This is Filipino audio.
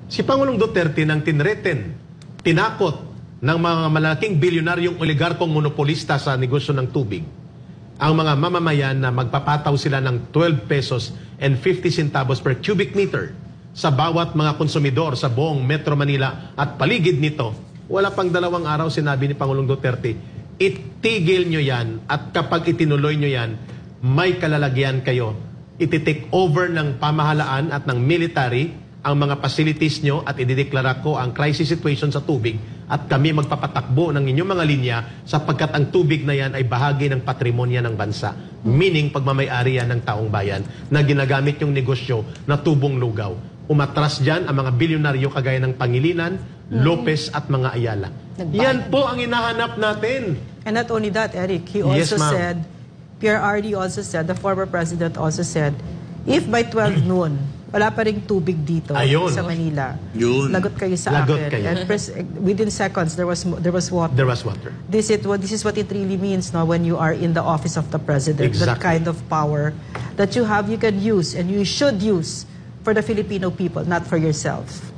Si Pangulong Duterte nang tinreten, tinakot ng mga malaking bilyonaryong oligarkong monopolista sa negosyo ng tubig, ang mga mamamayan na magpapataw sila ng 12 pesos and 50 centavos per cubic meter sa bawat mga konsumidor sa buong Metro Manila at paligid nito. Wala pang 2 araw sinabi ni Pangulong Duterte, itigil nyo yan at kapag itinuloy nyo yan, may kalalagyan kayo. Iti-take over ng pamahalaan at ng military ang mga facilities nyo at idideklara ko ang crisis situation sa tubig at kami magpapatakbo ng inyong mga linya sapagkat ang tubig na yan ay bahagi ng patrimonya ng bansa. Meaning, pagmamayari yan ng taong bayan na ginagamit yung negosyo na tubong lugaw. Umatras dyan ang mga bilyonaryo kagaya ng Pangilinan, Lopez at mga Ayala. Yan po ang hinahanap natin. And not only that, Eric, he also said, PRRD also said, the former president also said, if by 12 noon, wala pa ring tubig dito sa Manila. Lagot kayo sa akin. Kayo. And within seconds, there was water. There was water. This is what it really means now when you are in the office of the president. Exactly. That kind of power that you have, you can use, and you should use for the Filipino people, not for yourself.